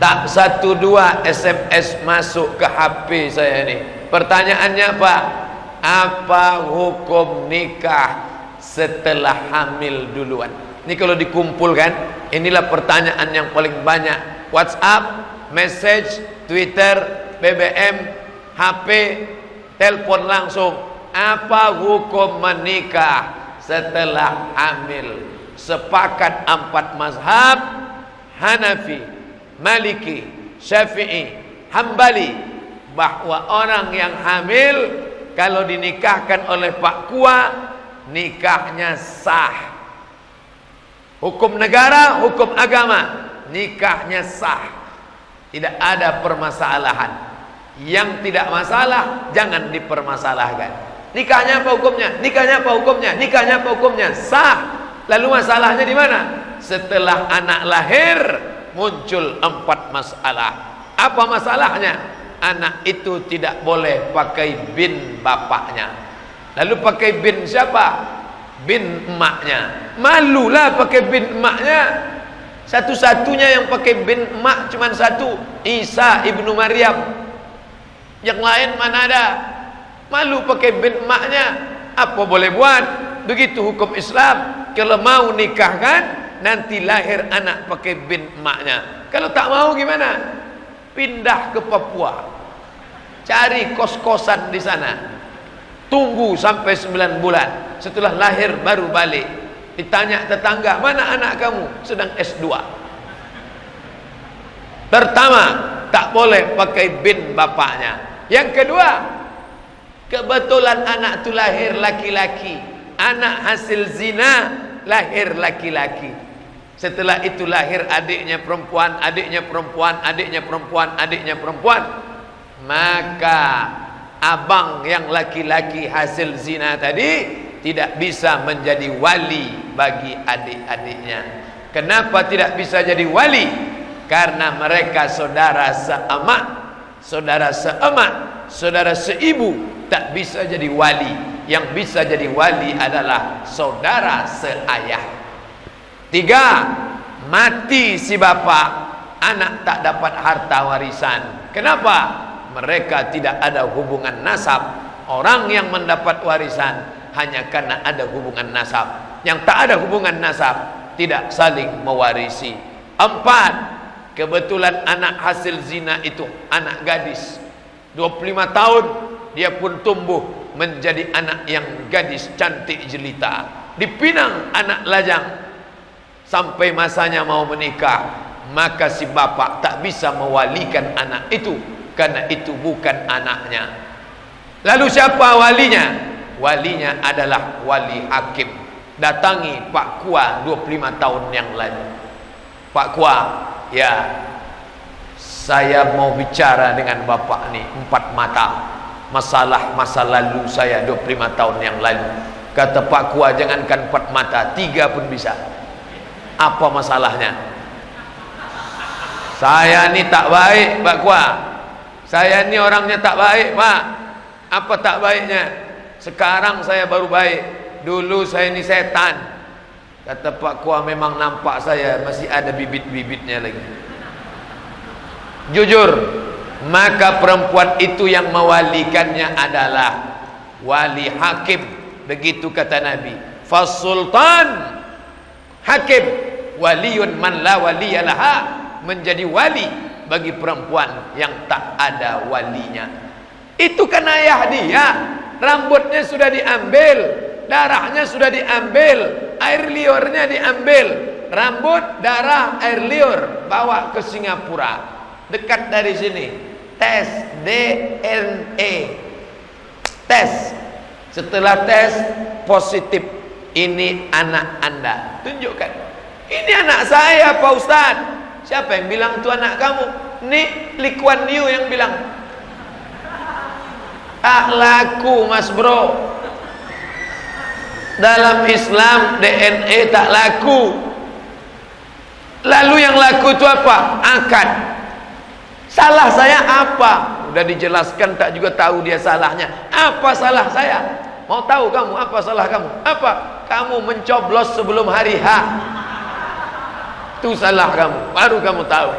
Tak 1-2 SMS masuk ke HP saya ini. Pertanyaannya apa? Apa hukum nikah setelah hamil duluan? Ini kalau dikumpulkan, inilah pertanyaan yang paling banyak. WhatsApp, message, Twitter, BBM, HP, telepon langsung. Apa hukum menikah setelah hamil? Sepakat 4 mazhab, Hanafi, Maliki, Syafi'i, Hambali, bahwa orang yang hamil kalau dinikahkan oleh Pak Kua, nikahnya sah. Hukum negara, hukum agama, nikahnya sah. Tidak ada permasalahan. Yang tidak masalah jangan dipermasalahkan. Nikahnya apa hukumnya? Nikahnya apa hukumnya? Nikahnya apa hukumnya? Sah. Lalu masalahnya di mana? Setelah anak lahir muncul 4 masalah. Apa masalahnya? Anak itu tidak boleh pakai bin bapaknya. Lalu pakai bin siapa? Bin emaknya. Malulah pakai bin emaknya. Satu-satunya yang pakai bin emak cuma satu, Isa ibnu Maryam. Yang lain mana ada? Malu pakai bin emaknya. Apa boleh buat? Begitu hukum Islam. Kalau mau nikahkan, nanti lahir anak pakai bin emaknya. Kalau tak mau gimana? Pindah ke Papua, cari kos-kosan di sana, tunggu sampai 9 bulan. Setelah lahir baru balik. Ditanya tetangga, mana anak kamu? Sedang S2. Pertama, tak boleh pakai bin bapaknya. Yang kedua, kebetulan anak itu lahir laki-laki, anak hasil zina, lahir laki-laki. Setelah itu lahir adiknya perempuan, adiknya perempuan, adiknya perempuan, adiknya perempuan. Maka abang yang laki-laki hasil zina tadi tidak bisa menjadi wali bagi adik-adiknya. Kenapa tidak bisa jadi wali? Karena mereka saudara seemak, saudara seemak, saudara seibu, tak bisa jadi wali. Yang bisa jadi wali adalah saudara seayah. 3, mati si bapak, anak tak dapat harta warisan. Kenapa? Mereka tidak ada hubungan nasab. Orang yang mendapat warisan hanya karena ada hubungan nasab. Yang tak ada hubungan nasab tidak saling mewarisi. 4, kebetulan anak hasil zina itu anak gadis 25 tahun, dia pun tumbuh menjadi anak yang gadis cantik jelita. Dipinang anak lajang sampai masanya mau menikah, maka si bapak tak bisa mewalikan anak itu karena itu bukan anaknya. Lalu siapa walinya? Walinya adalah wali hakim. Datangi Pak Kua 25 tahun yang lalu. Pak Kua, ya, saya mau bicara dengan bapak nih 4 mata. Masalah masa lalu saya 25 tahun yang lalu. Kata Pak Kua, jangankan 4 mata, 3 pun bisa. Apa masalahnya? Saya ni tak baik, Pak Kua. Saya ni orangnya tak baik, Pak. Apa tak baiknya? Sekarang saya baru baik. Dulu saya ni setan. Kata Pak Kua, memang nampak saya masih ada bibit-bibitnya lagi. Jujur, maka perempuan itu yang mewalikannya adalah wali hakim. Begitu kata Nabi. Fasultan hakim waliyun man la waliyalaha, menjadi wali bagi perempuan yang tak ada walinya. Itu kan ayah dia, rambutnya sudah diambil, darahnya sudah diambil, air liurnya diambil, rambut, darah, air liur, bawa ke Singapura, dekat dari sini, tes DNA, tes. Setelah tes positif, ini anak anda, tunjukkan. Ini anak saya, Pak Ustadz. Siapa yang bilang itu anak kamu? Nih Lee Kuan Yew yang bilang. Tak laku, Mas Bro. Dalam Islam DNA tak laku. Lalu yang laku itu apa? Akad. Salah saya apa? Udah dijelaskan, tak juga tahu dia salahnya. Apa salah saya? Mau tahu kamu apa salah kamu? Apa? Kamu mencoblos sebelum hari H. Itu salah kamu, baru kamu tahu.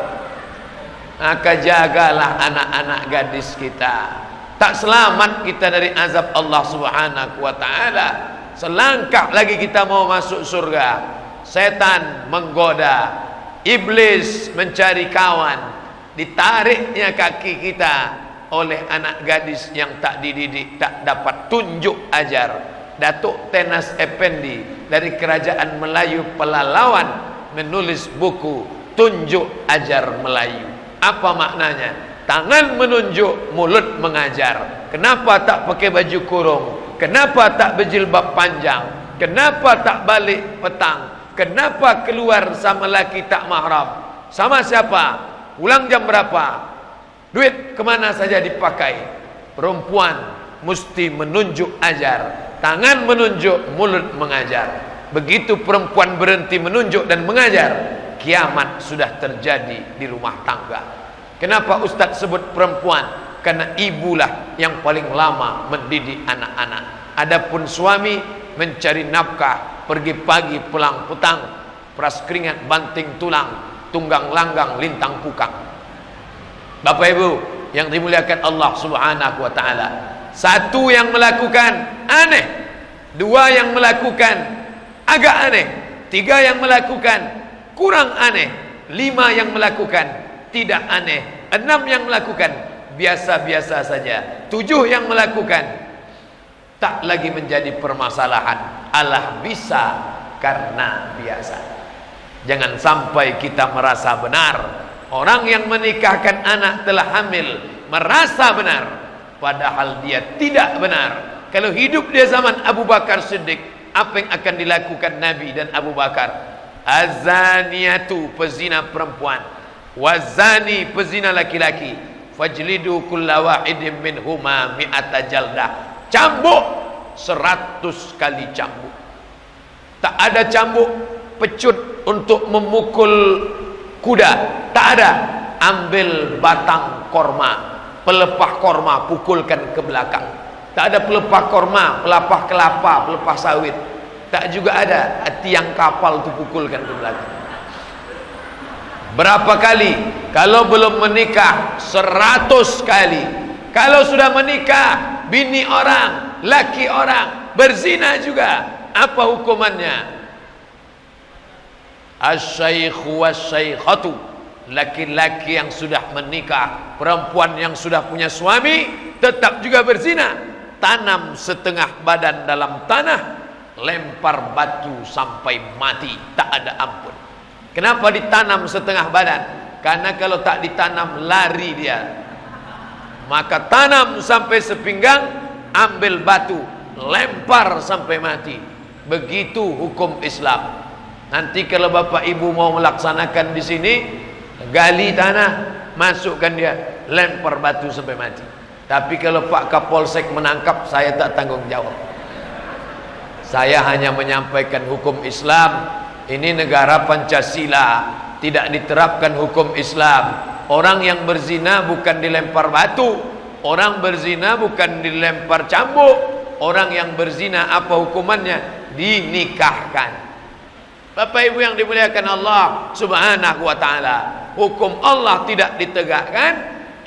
Maka jagalah anak-anak gadis kita. Tak selamat kita dari azab Allah Subhanahu wa taala. Selangkah lagi kita mau masuk surga, setan menggoda, iblis mencari kawan, ditariknya kaki kita oleh anak gadis yang tak dididik, tak dapat tunjuk ajar. Datuk Tenas Effendi dari Kerajaan Melayu Pelalawan menulis buku Tunjuk Ajar Melayu. Apa maknanya? Tangan menunjuk, mulut mengajar. Kenapa tak pakai baju kurung? Kenapa tak berjilbab panjang? Kenapa tak balik petang? Kenapa keluar sama laki tak mahram? Sama siapa? Pulang jam berapa? Duit kemana saja dipakai? Perempuan mesti menunjuk ajar. Tangan menunjuk, mulut mengajar. Begitu perempuan berhenti menunjuk dan mengajar, kiamat sudah terjadi di rumah tangga. Kenapa Ustaz sebut perempuan? Karena ibulah yang paling lama mendidik anak-anak. Adapun suami mencari nafkah, pergi pagi pulang petang, peras keringat banting tulang, tunggang langgang lintang pukang. Bapak Ibu yang dimuliakan Allah Subhanahu wa taala, satu yang melakukan aneh, dua yang melakukan agak aneh, tiga yang melakukan kurang aneh, lima yang melakukan tidak aneh, enam yang melakukan biasa-biasa saja, tujuh yang melakukan tak lagi menjadi permasalahan. Allah bisa karena biasa. Jangan sampai kita merasa benar. Orang yang menikahkan anak telah hamil merasa benar, padahal dia tidak benar. Kalau hidup di zaman Abu Bakar Siddiq, apa yang akan dilakukan Nabi dan Abu Bakar? Azaniyatu, pezina perempuan, wazani, pezina laki-laki, fajlidu kulla wahidin minhuma mi'ata jaldah. Cambuk 100 kali cambuk. Tak ada cambuk pecut untuk memukul kuda, tak ada. Ambil batang korma, pelepah korma, pukulkan ke belakang. Tak ada pelepah korma, pelepah kelapa, pelepah sawit. Tak juga ada tiang kapal itu pukulkan ke belakang. Berapa kali? Kalau belum menikah 100 kali. Kalau sudah menikah, bini orang, laki orang, berzina juga, apa hukumannya? Asy-syaikhu wasy-syaikhatu, laki-laki yang sudah menikah, perempuan yang sudah punya suami tetap juga berzina. Tanam setengah badan dalam tanah, lempar batu sampai mati, tak ada ampun. Kenapa ditanam setengah badan? Karena kalau tak ditanam lari dia. Maka tanam sampai sepinggang, ambil batu, lempar sampai mati. Begitu hukum Islam. Nanti kalau bapak ibu mau melaksanakan di sini, gali tanah, masukkan dia, lempar batu sampai mati. Tapi kalau Pak Kapolsek menangkap, saya tak tanggung jawab. Saya hanya menyampaikan hukum Islam. Ini negara Pancasila, tidak diterapkan hukum Islam. Orang yang berzina bukan dilempar batu, orang berzina bukan dilempar cambuk. Orang yang berzina apa hukumannya? Dinikahkan. Bapak Ibu yang dimuliakan Allah Subhanahu wa taala, hukum Allah tidak ditegakkan,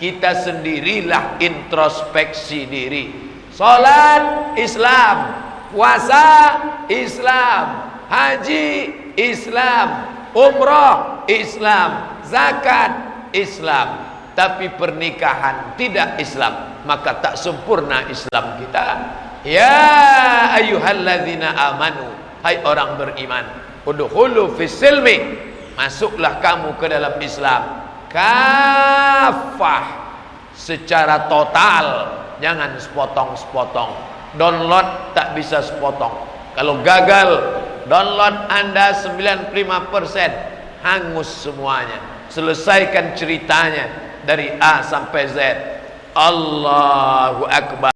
kita sendirilah introspeksi diri. Salat Islam, puasa Islam, haji Islam, umrah Islam, zakat Islam, tapi pernikahan tidak Islam, maka tak sempurna Islam kita. Ya ayyuhalladzina amanu, hai orang beriman, udkhulu fis silmi, masuklah kamu ke dalam Islam kafah, secara total, jangan sepotong-sepotong. Download tak bisa sepotong. Kalau gagal download Anda 95%, hangus semuanya. Selesaikan ceritanya dari A sampai Z. Allahu Akbar.